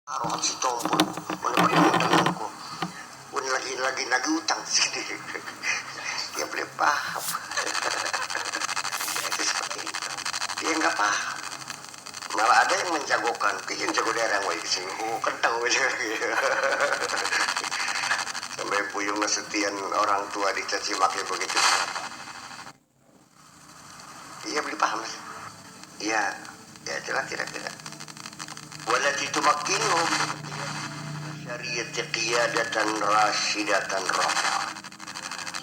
Araw si tombol, menurut ko, pun lagi utang sini. Dia boleh paham. Itu seperti itu. Dia nggak paham. Malah ada yang menjagokan, bikin jago daerah yang kesini. Oh, kentang aja. Sampai puyung setian orang tua dicaci maki begitu. Iya boleh paham sih. Iya, ya jelas kira-kira. Walati tumakkinhum syariat qiyadatan rasyidatan rafa.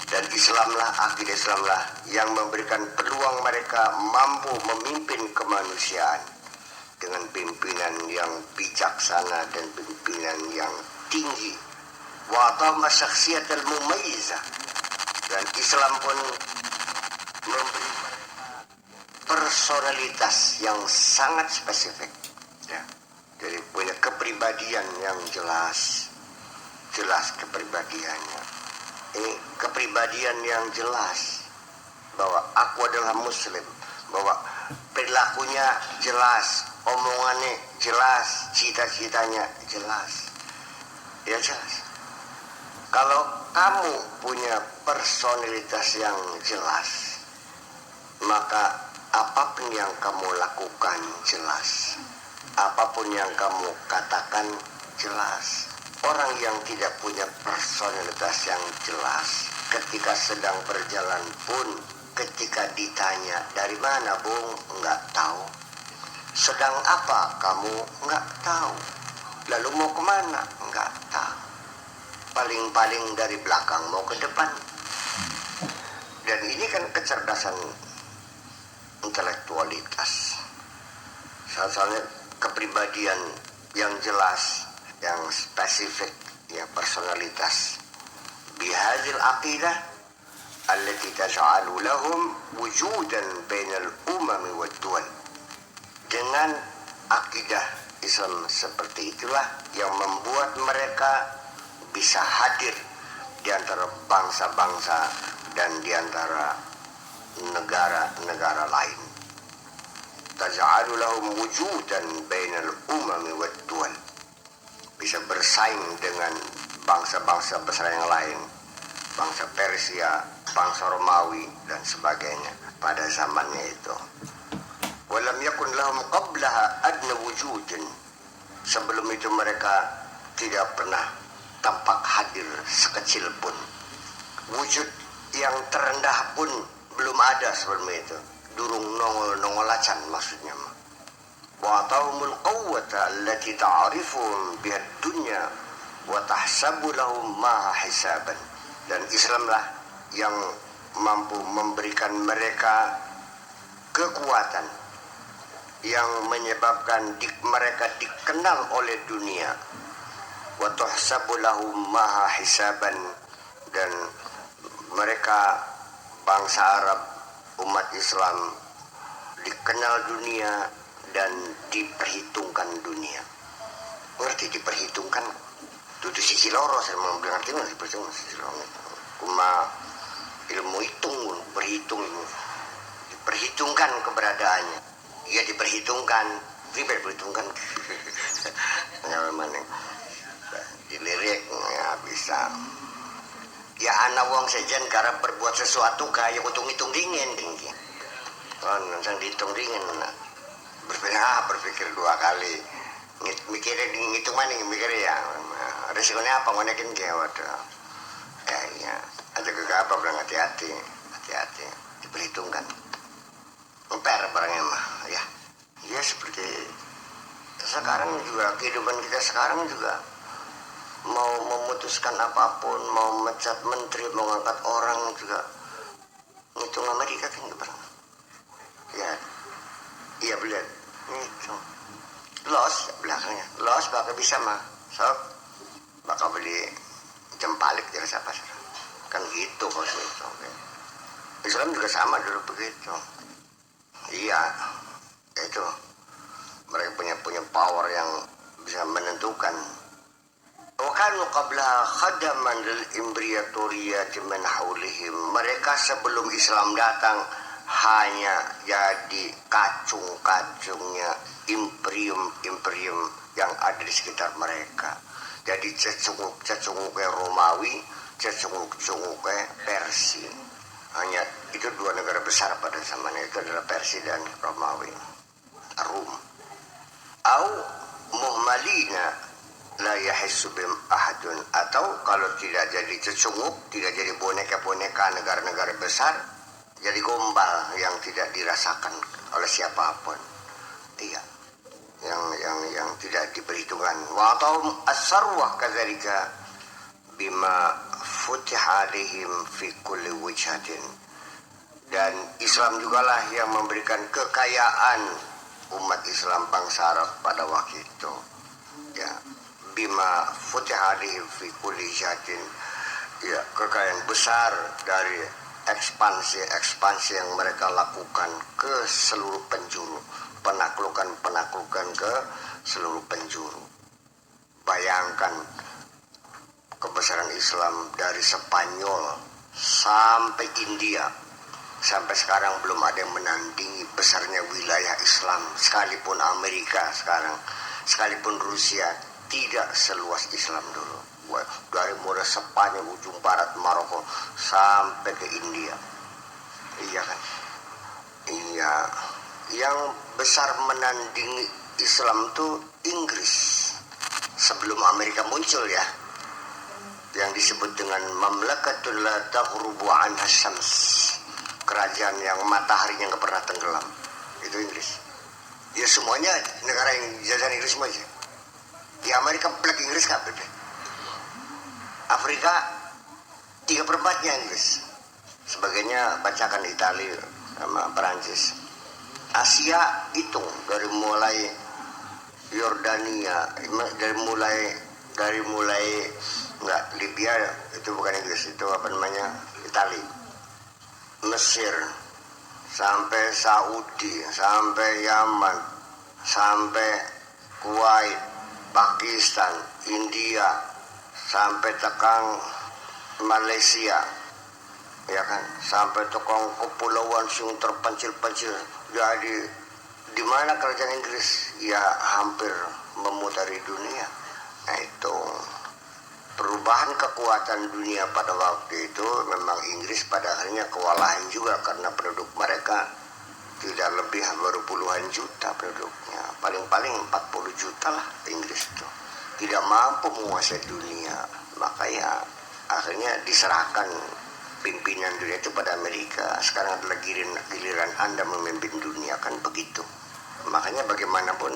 Dan Islamlah, akidah Islamlah yang memberikan peluang mereka mampu memimpin kemanusiaan dengan pimpinan yang bijaksana dan pimpinan yang tinggi. Wa atama syakhsiyatal mumayyizah. Dan Islam pun memberi personalitas yang sangat spesifik, ya. Jadi punya kepribadian yang jelas kepribadiannya. Ini kepribadian yang jelas bahwa aku adalah Muslim, bahwa perilakunya jelas, omongannya jelas, cita-citanya jelas, ya jelas. Kalau kamu punya personalitas yang jelas, maka apapun yang kamu lakukan jelas, apapun yang kamu katakan jelas. Orang yang tidak punya personalitas yang jelas, ketika sedang berjalan pun, ketika ditanya dari mana Bung, nggak tahu. Sedang apa kamu, nggak tahu. Lalu mau kemana, nggak tahu. Paling-paling dari belakang mau ke depan. Dan ini kan kecerdasan intelektualitas. Soalnya kepribadian yang jelas, yang spesifik, ya personalitas. Bihadzil aqidah allati taj'alu lahum wujudan bainal umami wad duwal. Dengan akidah Islam seperti itulah yang membuat mereka bisa hadir di antara bangsa-bangsa dan di antara negara-negara lain. Taj'alu lahum wujudan bainal umami wad duwal. Bisa bersaing dengan bangsa-bangsa besar yang lain, bangsa Persia, bangsa Romawi dan sebagainya pada zamannya itu. Walam yakun lahum qablaha adna wujudin. Sebelum itu mereka tidak pernah tampak hadir sekecil pun. Wujud yang terendah pun belum ada sebelum itu. Durung nongol-nongolacan maksudnya. Wa ta'umul qawwata allati ta'arifuhum bihad dunya wa tahsabu lahum ma hisaban. Dan Islamlah yang mampu memberikan mereka kekuatan yang menyebabkan mereka dikenal oleh dunia. Wa tahsabu lahum ma hisaban. Dan mereka bangsa Arab, umat Islam dikenal dunia dan diperhitungkan dunia. Ngerti diperhitungkan? Itu di sisi loro saya mau bilang artinya diperhitungkan sisi loro. Kuma ilmu hitung, berhitung, diperhitungkan keberadaannya. Ia diperhitungkan, diperhitungkan. Mana? Dilirik ya bisa. Ya anak wong sejen karena berbuat sesuatu kayak hitung-hitung dingin. Oh, nang dihitung dingin. Berpikir dua kali, mikirnya ngitung mana mikirnya ya, resikonya apa ngonekin kayak waduh, ya aja gegabah bilang hati-hati, diperhitungkan, memper barangnya mah, ya seperti sekarang juga kehidupan kita sekarang juga mau memutuskan apapun, mau mecat menteri, mau ngangkat orang juga ngitung Amerika kan nggak pernah, ya. Iya benar, itu los belakangnya, los bakal bisa mah, sok bakal beli jempalik dari siapa sih, kan gitu kalau itu. Islam juga sama dulu begitu, iya, itu mereka punya power yang bisa menentukan. Wakanu qabla khadaman lil imbriyatoriyati min haulihim. Mereka sebelum Islam datang hanya jadi kacung-kacungnya imperium yang ada di sekitar mereka. Jadi cecunguk-cecunguknya Romawi, cecunguk-cecunguknya Persia. Hanya itu dua negara besar pada zaman itu adalah Persia dan Romawi. Rum. Au muhmalina la yahissu bim ahadun, atau kalau tidak jadi cecunguk, tidak jadi boneka-boneka negara-negara besar, jadi gombal yang tidak dirasakan oleh siapapun. Iya. Yang tidak diperhitungkan. Wa atau as-sarwah kadzalika bima futiha alaihim fi kulli wijhatin. Dan Islam jugalah yang memberikan kekayaan umat Islam bangsa Arab pada waktu itu. Ya, bima futiha alaihim fi kulli wijhatin. Ya, kekayaan besar dari ekspansi yang mereka lakukan ke seluruh penjuru, penaklukan ke seluruh penjuru. Bayangkan kebesaran Islam dari Spanyol sampai India, sampai sekarang belum ada yang menandingi besarnya wilayah Islam. Sekalipun Amerika sekarang, sekalipun Rusia, tidak seluas Islam dulu. Dari mulai Spanyol ujung barat Maroko sampai ke India. Iya kan? Iya. Yang besar menandingi Islam itu Inggris sebelum Amerika muncul ya, yang disebut dengan Mamlakatul la taghrubu anha syams, kerajaan yang mataharinya nggak pernah tenggelam, itu Inggris. Ya semuanya negara yang jajahan Inggris semua aja. Di Amerika plek Inggris kabeh. Afrika 3/4-nya Inggris, sebagainya bacakan Italia sama Perancis. Asia hitung dari mulai Yordania, dari mulai enggak, Libya itu bukan Inggris, itu apa namanya, Italia, Mesir, sampai Saudi, sampai Yaman, sampai Kuwait, Pakistan, India, sampai tekang Malaysia, ya kan, sampai tekang kepulauan sing terpencil-pencil. Jadi di mana kerajaan Inggris? Ya hampir memutari dunia. Nah itu perubahan kekuatan dunia pada waktu itu memang Inggris pada akhirnya kewalahan juga, karena penduduk mereka tidak lebih baru puluhan juta penduduknya, paling-paling 40 juta lah Inggris itu. Tidak mampu menguasai dunia, maka ya akhirnya diserahkan pimpinan dunia itu pada Amerika. Sekarang adalah giliran Anda memimpin dunia, kan begitu. Makanya bagaimanapun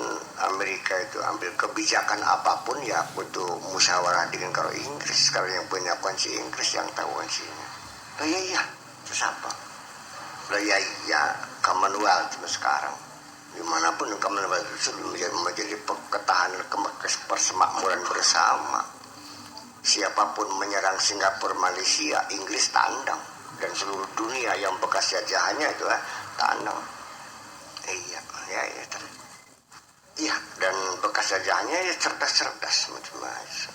Amerika itu ambil kebijakan apapun ya untuk musyawarah dengan kalau Inggris. Kalau yang punya kunci Inggris yang tahu kuncinya. Oh iya, terus apa? Oh iya, Commonwealth sekarang. Dimanapun Commonwealth itu menjadi ketahanan persemakmuran bersama. Siapapun menyerang Singapura, Malaysia, Inggris tandang, dan seluruh dunia yang bekas jajahannya itu tandang. Iya, dan bekas jajahannya ya cerdas macam-macam.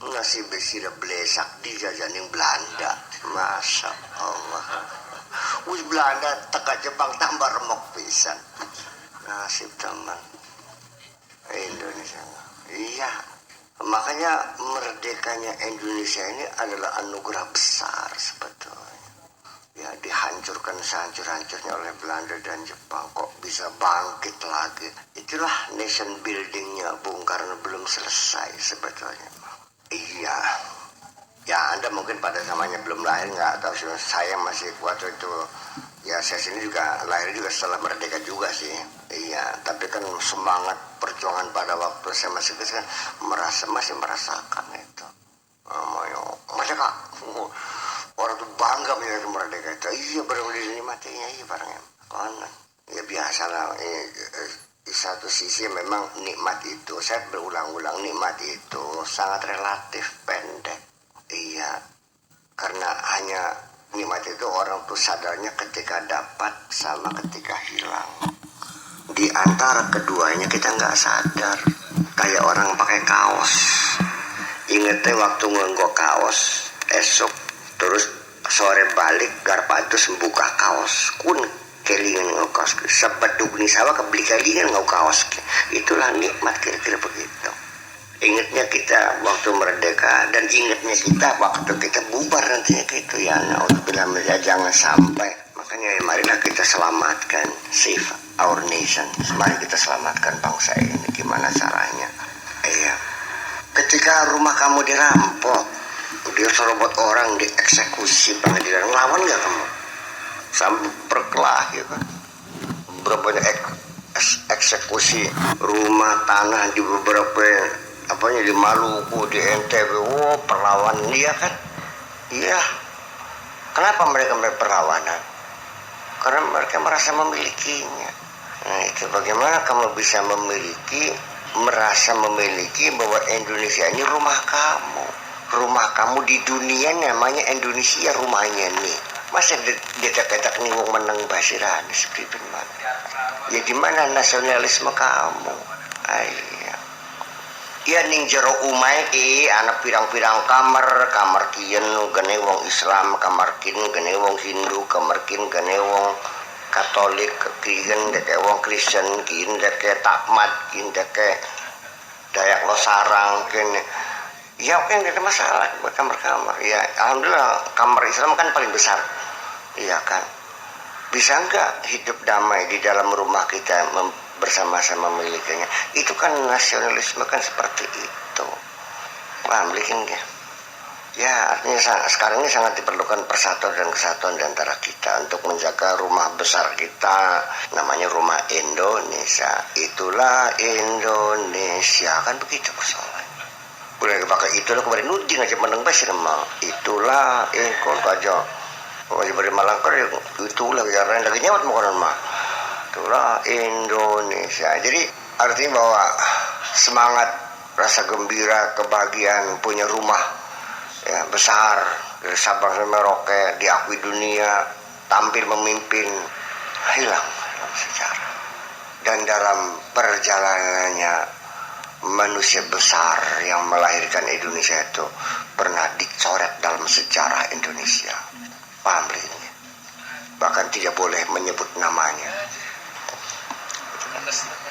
Ngasih besira blesak dijajanin Belanda, masya Allah. Wis Belanda teka Jepang tambah remuk pisan. Nasib teman Indonesia. Iya. Makanya merdekanya Indonesia ini adalah anugerah besar sebetulnya. Ya dihancurkan sehancur-hancurnya oleh Belanda dan Jepang, kok bisa bangkit lagi. Itulah nation buildingnya Bung Karno belum selesai sebetulnya. Iya. Ya Anda mungkin pada zamannya belum lahir, nggak tahu. Saya masih waktu itu. Ya saya sini juga lahir juga setelah merdeka juga sih. Iya, tapi kan semangat perjuangan pada waktu saya masih kecil masih merasakan itu. Merdeka. Orang tuh bangga menjadi merdeka itu. Iya, benar-benar dinikmatinya, iya barangnya. Konon. Ya biasalah. Di satu sisi memang nikmat itu, saya berulang-ulang, nikmat itu sangat relatif, pendek. Iya, karena hanya nikmat itu orang tuh sadarnya ketika dapat sama ketika hilang. Di antara keduanya kita nggak sadar. Kayak orang pakai kaos. Ingetnya waktu ngenggok kaos, esok terus sore balik garpa itu membuka kaos, kun kelingan ngau kaos sebedug ni sawa kebeli kelingan ngau kaos. Itulah nikmat kira-kira begitu. Ingatnya kita waktu merdeka dan ingatnya kita waktu kita bubar nantinya gitu ya. Alhamdulillah jangan sampai. Makanya marilah kita selamatkan save our nation. Mari kita selamatkan bangsa ini. Gimana caranya? Iya. Ketika rumah kamu dirampok, dia serobot orang dieksekusi pengadilan, lawan nggak kamu? Sampai berkelahi kan? Berapa banyak eksekusi rumah tanah di beberapa di Maluku, di NTB, perlawanan dia kan? Iya. Kenapa mereka perlawanan? Karena mereka merasa memilikinya. Nah itu bagaimana kamu bisa merasa memiliki bahwa Indonesia ini rumah kamu. Rumah kamu di dunia namanya Indonesia rumahnya nih. Masa detak-detak nih wong menang basiran seperti mana? Ya di mana nasionalisme kamu? Iya. Ya ning jero umay anak pirang-pirang kamar kien gene wong Islam, kamar kin gene wong Hindu, kamar kin gene wong Katolik, kien deke wong Kristen, kin deke takmat, kin deke Dayak Losarang, kin ya oke tidak ada masalah buat kamar-kamar. Ya alhamdulillah kamar Islam kan paling besar. Iya kan. Bisa enggak hidup damai di dalam rumah kita bersama-sama memilikinya? Itu kan nasionalisme kan seperti itu. Paham bikin ya? Ya artinya sekarang ini sangat diperlukan persatuan dan kesatuan di antara kita untuk menjaga rumah besar kita, namanya rumah Indonesia. Itulah Indonesia, kan begitu persoalannya. Boleh pakai itulah kemarin nuding aja meneng basir mah. Itulah kon aja. Wajib beri malangkar itulah yang lagi nyawat makanan mah. Itulah Indonesia. Jadi artinya bahwa semangat, rasa gembira, kebahagiaan punya rumah ya besar dari Sabang sampai Merauke, diakui dunia, tampil memimpin, hilang sejarah. Dan dalam perjalanannya manusia besar yang melahirkan Indonesia itu pernah dicoret dalam sejarah Indonesia. Paham ini? Bahkan tidak boleh menyebut namanya.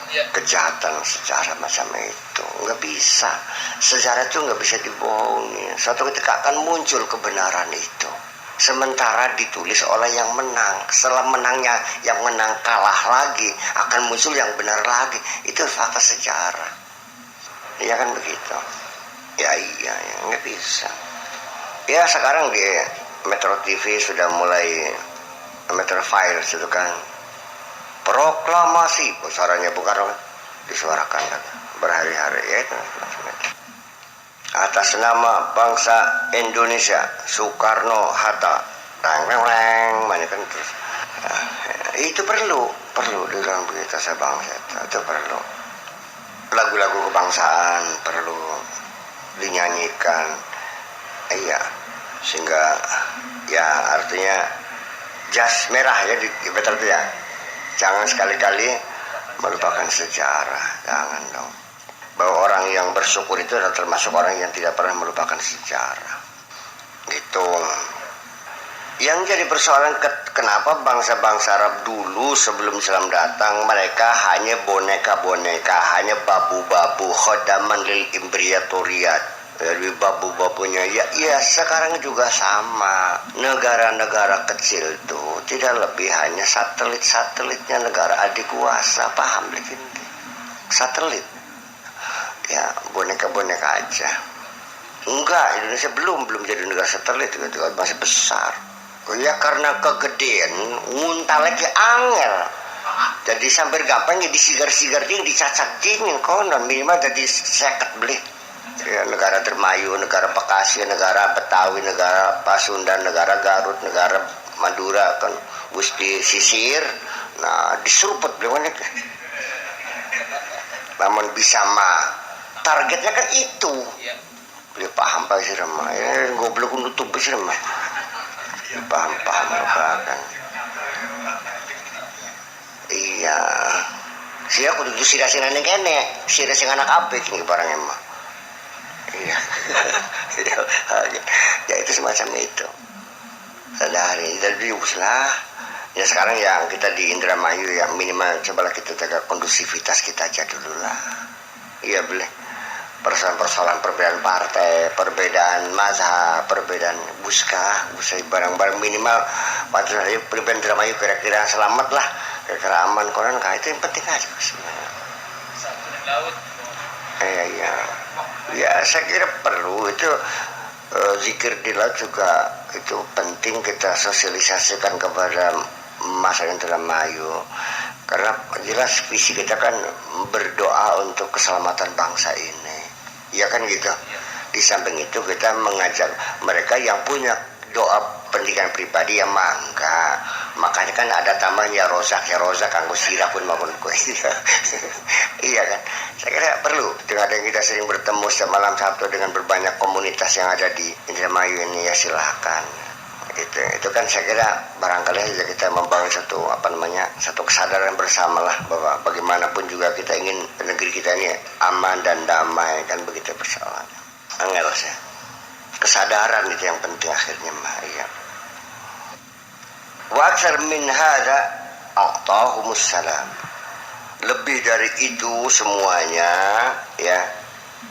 Kejahatan sejarah macam itu nggak bisa. Sejarah itu nggak bisa dibohongi. Suatu ketika akan muncul kebenaran itu. Sementara ditulis oleh yang menang. Setelah menangnya yang menang kalah lagi, akan muncul yang benar lagi. Itu fakta sejarah. Iya kan begitu. Ya iya, nggak bisa. Ya sekarang di Metro TV sudah mulai Metro Files itu kan proklamasi besarannya Bung Karno disuarakan berhari-hari ya itu atas nama bangsa Indonesia Soekarno Hatta reng mana kan terus itu perlu di dalam berita sebangsa itu perlu lagu-lagu kebangsaan perlu dinyanyikan iya sehingga ya artinya jas merah ya di betul ya. Jangan sekali-kali melupakan sejarah, jangan dong. Bahwa orang yang bersyukur itu adalah termasuk orang yang tidak pernah melupakan sejarah. Gitu. Yang jadi persoalan kenapa bangsa-bangsa Arab dulu sebelum Islam datang mereka hanya boneka-boneka, hanya babu-babu, khodaman lil imbriatoriat. Dari babu-babunya ya sekarang juga sama. Negara-negara kecil itu tidak lebih hanya satelit-satelitnya negara adik kuasa, paham bikin satelit ya boneka-boneka aja. Enggak, Indonesia belum jadi negara satelit gitu, masih besar. Oh ya karena kegedean nguntal lagi angel. Jadi sampai gampang ya disigar-sigar ding, dicacat dingin konon minimal jadi seket beli. Ya, negara Dermayu, negara Bekasi, negara Betawi, negara Pasundan, negara Garut, negara Madura kan wis disisir, nah diseruput bagaimana? Namun bisa mah targetnya kan itu. Beli paham pak sih remah, goblok nutup sih remah. Paham kan? Iya. Siapa kudu sira-sirane kene, sira sing anak abek iki barangnya mah. Iya. Ya itu semacam itu. Sadari dari lah Ya sekarang yang kita di Indramayu ya minimal cobalah kita jaga kondusivitas kita aja dulu lah. Iya boleh. Persoalan-persoalan perbedaan partai, perbedaan mazhab, perbedaan busca barang-barang minimal pada hari perbedaan Indramayu kira-kira selamat lah, kira-kira aman koran itu yang penting aja sebenarnya. Satu laut. Iya. Ya saya kira perlu itu zikir di laut juga itu penting kita sosialisasikan kepada masyarakat Indramayu karena jelas visi kita kan berdoa untuk keselamatan bangsa ini. Ya kan gitu. Di samping itu kita mengajak mereka yang punya doa pendidikan pribadi yang mangga. Makanya kan ada tambahnya rozak kanggo sirah pun maupun kue. Iya kan. Saya kira perlu dengan yang kita sering bertemu setiap malam Sabtu dengan berbanyak komunitas yang ada di Indramayu ini ya silahkan. Itu kan saya kira barangkali saja kita membangun satu kesadaran bersama lah bahwa bagaimanapun juga kita ingin negeri kita ini aman dan damai kan begitu persoalannya. Angel saya. Kesadaran itu yang penting akhirnya mah ya. Wa aksar min hadza a'tahumus salam. Lebih dari itu semuanya ya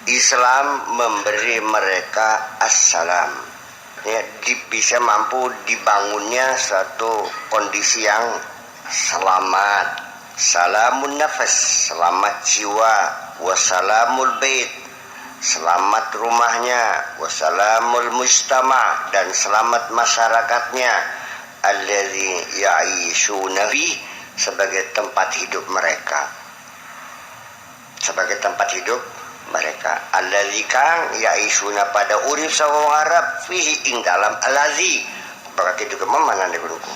Islam memberi mereka assalam. Ya, bisa mampu dibangunnya suatu kondisi yang selamat. Salamun nafas, selamat jiwa, wasalamul bait, selamat rumahnya, wasalamul mujtama, dan selamat masyarakatnya, alladzi ya'ishuna fi, sebagai tempat hidup mereka. Sebagai tempat hidup mereka. Allazi kang ya'ishuna pada urip sawang Arab fihi ing dalam allazi. Baka kitu ke mana nih guruku.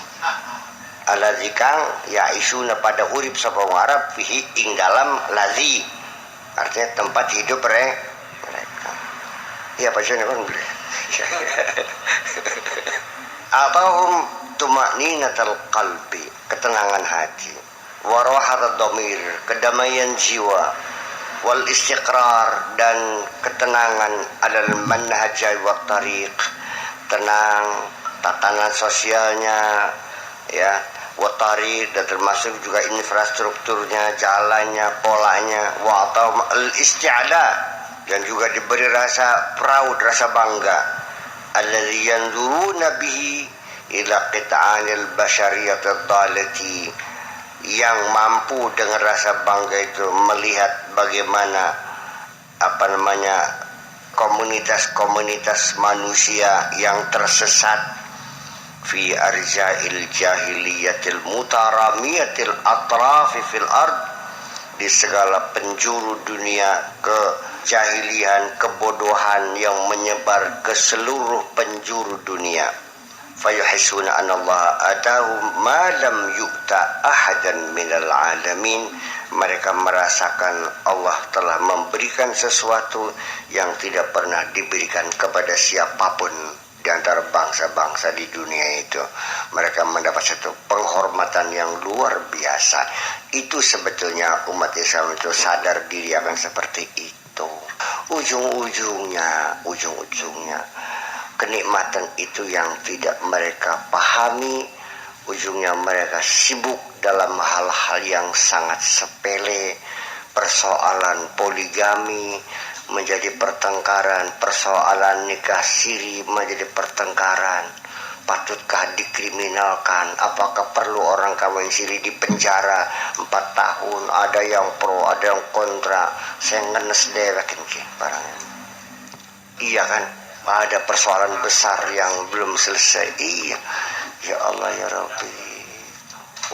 Allazi kang ya'ishuna pada urip sawang Arab fihi ing dalam lazi. Artinya tempat hidup mereka. Iya Pak Joni kan boleh. Atahum tuma'ninatal qalbi, ketenangan hati. Wa rahatud dhamir, kedamaian jiwa. Wal istiqrar, dan ketenangan alal manhaj wa tariq, tenang tatanan sosialnya ya, wa tariq, dan termasuk juga infrastrukturnya, jalannya, polanya, wa al isti'la, dan juga diberi rasa proud, rasa bangga, alladzi yanzuruna bihi ila qit'anil basyariyat ad-dhalati, yang mampu dengan rasa bangga itu melihat bagaimana komunitas-komunitas manusia yang tersesat fi arja'il jahiliyatil mutaramiyatil atrafi fil ard, di segala penjuru dunia kejahilian, kebodohan yang menyebar ke seluruh penjuru dunia. Fayuhisuna anallah atahum ma lam yu'ta ahadan minal alamin, mereka merasakan Allah telah memberikan sesuatu yang tidak pernah diberikan kepada siapapun di antara bangsa-bangsa di dunia itu. Mereka mendapat satu penghormatan yang luar biasa. Itu sebetulnya umat Islam itu sadar diri akan seperti itu. Ujung-ujungnya kenikmatan itu yang tidak mereka pahami, ujungnya mereka sibuk dalam hal-hal yang sangat sepele. Persoalan poligami menjadi pertengkaran, persoalan nikah siri menjadi pertengkaran. Patutkah dikriminalkan? Apakah perlu orang kawin siri di penjara 4 tahun? Ada yang pro, ada yang kontra. Saya ngenes deh barangnya. Iya kan? Ada persoalan besar yang belum selesai. Iya. Ya Allah ya Rabbi.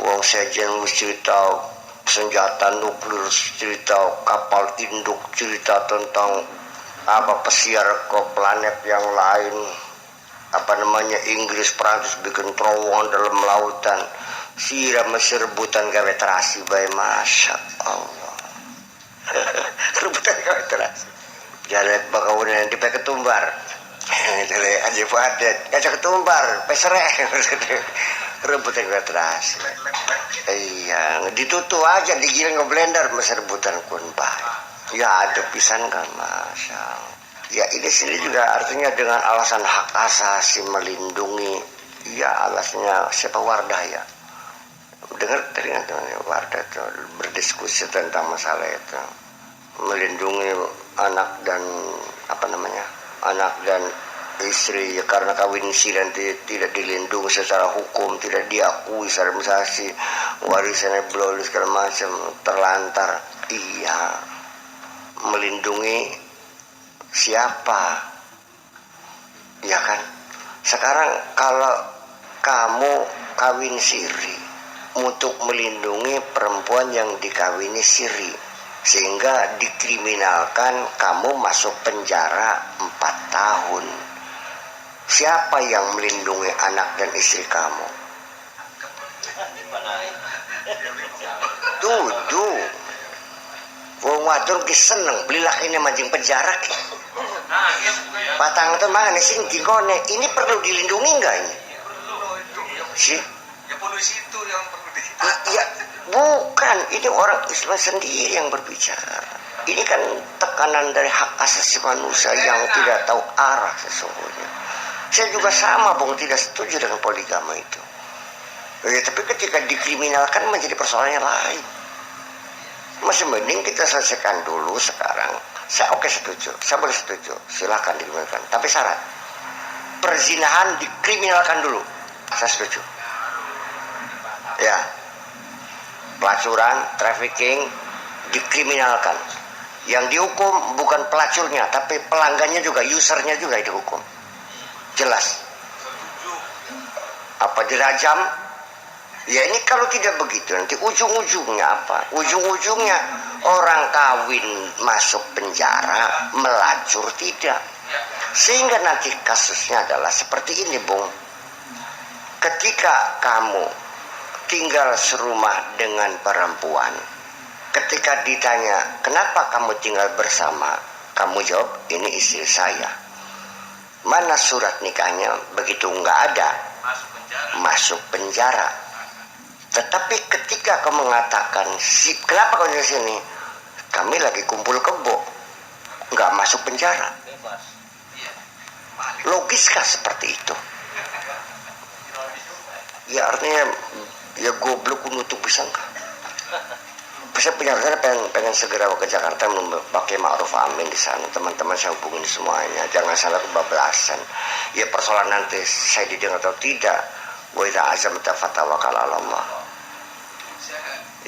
Wong sejen cerita senjata nuklir, cerita kapal induk, cerita tentang pesiar ke planet yang lain. Inggris, Prancis bikin terowongan dalam lautan. Sira Mesir rebutan gawe terasi bae, Masya Allah. Rebutan gawe terasi. Jalan bakawunan di ketumbar. Jadi aja padet, ngajak ketumbar, pesereh, rebutan gawe terasi. Iya, ditutu aja, digiling ke blender, masa rebutan kun bae. Ya ada pisan kan, Masya Allah. Ya ini sendiri juga artinya dengan alasan hak asasi melindungi, ya alasnya siapa Wardah ya, dengar tadi kan teman Wardah itu berdiskusi tentang masalah itu, melindungi anak dan anak dan istri karena kawin siri tidak dilindungi secara hukum, tidak diakui secara administrasi, warisannya belum segala macam, terlantar. Iya, melindungi siapa? Ya kan? Sekarang kalau kamu kawin siri untuk melindungi perempuan yang dikawini siri, sehingga dikriminalkan, kamu masuk penjara 4 tahun. Siapa yang melindungi anak dan istri kamu? Tuduh. Wong wadon ki seneng beli lakine mancing penjara ki. Patang itu mana sing dikone, ini perlu dilindungi enggak ini? Si? Ya polisi itu yang perlu di. Ya, bukan, ini orang Islam sendiri yang berbicara. Ini kan tekanan dari hak asasi manusia yang tidak tahu arah sesungguhnya. Saya juga sama, Bung, tidak setuju dengan poligami itu. Ya, tapi ketika dikriminalkan menjadi persoalan yang lain. Masih mending kita selesaikan dulu sekarang. Saya setuju, saya boleh setuju, silakan dikriminalkan. Tapi syarat, perzinahan dikriminalkan dulu. Saya setuju. Ya, pelacuran, trafficking dikriminalkan. Yang dihukum bukan pelacurnya, tapi pelanggannya juga, usernya juga dihukum. Jelas. Apa dirajam? Ya ini kalau tidak begitu nanti ujung-ujungnya apa? Ujung-ujungnya orang kawin masuk penjara, melacur tidak. Sehingga nanti kasusnya adalah seperti ini, Bung. Ketika kamu tinggal serumah dengan perempuan, ketika ditanya, kenapa kamu tinggal bersama? Kamu jawab, ini istri saya. Mana surat nikahnya? Begitu nggak ada, masuk penjara. Tetapi ketika kamu mengatakan, kenapa kau di sini? Kami lagi kumpul kebo, nggak masuk penjara. Logiskah seperti itu? Ya artinya, ya goblok nutup pisangka. Saya punya rencana pengen segera ke Jakarta pakai Ma'ruf Amin di sana. Teman-teman saya hubungin semuanya, jangan salah kebablasan. Ya persoalan nanti saya didengar atau tidak. Wa idza azamta fatawakkal 'ala Allah.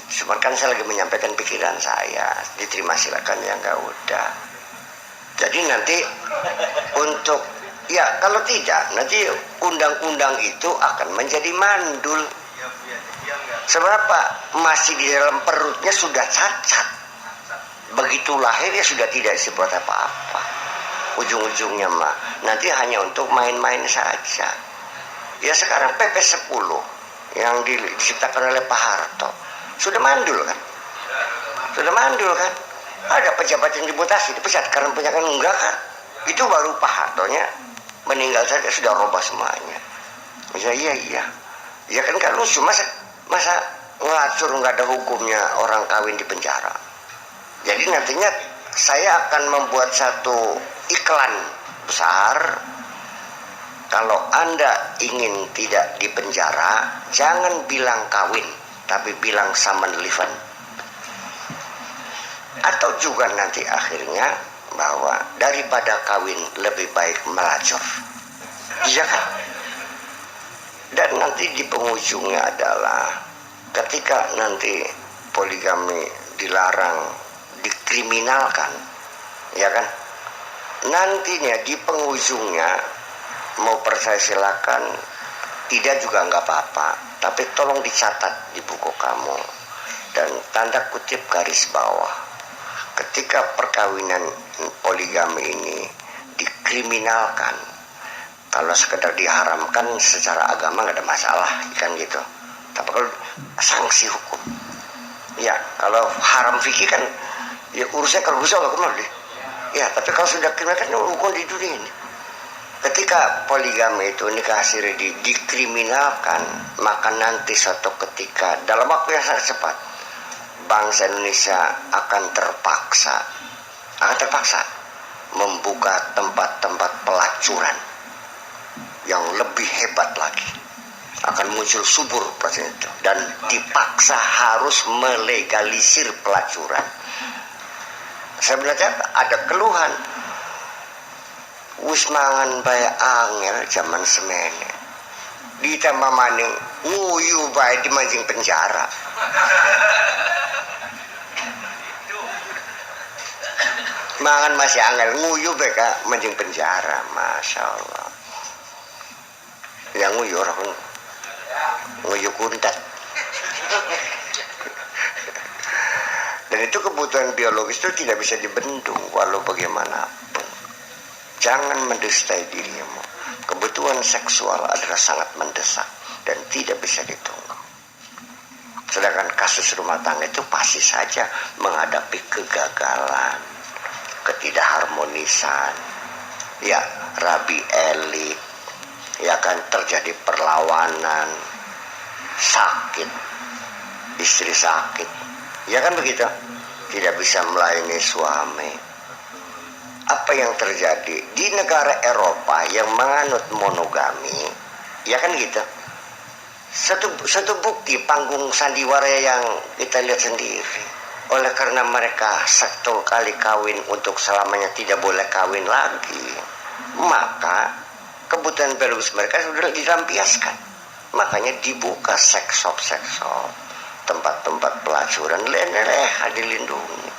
Cuma kan saya lagi menyampaikan pikiran saya, diterima silakan, ya enggak udah. Jadi nanti untuk, ya kalau tidak nanti undang-undang itu akan menjadi mandul. Seberapa masih di dalam perutnya sudah cacat, begitu lahir ya sudah tidak disebut apa-apa. Ujung-ujungnya mah nanti hanya untuk main-main saja. Ya sekarang PP 10 yang diciptakan oleh Pak Harto sudah mandul kan? Sudah mandul kan? Ada pejabat yang dimutasi, dipecat karena penyakan enggak kan? Itu baru Pak Hartonya meninggal saja sudah robah semuanya. Misalnya iya. Ya kan kalau lucu, masa ngelacur nggak ada hukumnya orang kawin di penjara. Jadi nantinya saya akan membuat satu iklan besar. Kalau Anda ingin tidak di penjara, jangan bilang kawin, tapi bilang summon liven. Atau juga nanti akhirnya bahwa daripada kawin lebih baik melacur. Iya kan? Dan nanti di penghujungnya adalah ketika nanti poligami dilarang, dikriminalkan, ya kan? Nantinya di penghujungnya mau percaya silakan, tidak juga nggak apa-apa, tapi tolong dicatat di buku kamu dan tanda kutip garis bawah, ketika perkawinan poligami ini dikriminalkan, kalau sekedar diharamkan secara agama nggak ada masalah kan gitu, tapi kalau sanksi hukum, ya kalau haram fikih kan ya urusnya kalau bisa nggak kemana deh, ya tapi kalau sudah kriminalkan hukum di dunia ini. Ketika poligami itu nikah siri dikriminalkan, maka nanti suatu ketika dalam waktu yang sangat cepat bangsa Indonesia akan terpaksa membuka tempat-tempat pelacuran yang lebih hebat lagi. akan muncul subur persen itu, dan dipaksa harus melegalisir pelacuran. Sebenarnya ada keluhan, wis mangan bae angel zaman semene, ditambah maning nguyu bae di mancing penjara. Mangan masih angel, nguyu bae ka mancing penjara. Masya Allah. Yang nguyu orang nguyu kuntat. Dan itu kebutuhan biologis itu tidak bisa dibendung walau bagaimanapun. Jangan mendustai dirimu. Kebutuhan seksual adalah sangat mendesak dan tidak bisa ditunggu. Sedangkan kasus rumah tangga itu pasti saja menghadapi kegagalan, ketidakharmonisan, ya rabi elit, ya kan, terjadi perlawanan, sakit, istri sakit, ya kan begitu, tidak bisa melayani suami. Apa yang terjadi di negara Eropa yang menganut monogami, ya kan gitu. Satu bukti panggung sandiwara yang kita lihat sendiri. Oleh karena mereka satu kali kawin untuk selamanya tidak boleh kawin lagi, maka kebutuhan biologis mereka sudah dilampiaskan. Makanya dibuka seks shop, tempat-tempat pelacuran, leha dilindungi.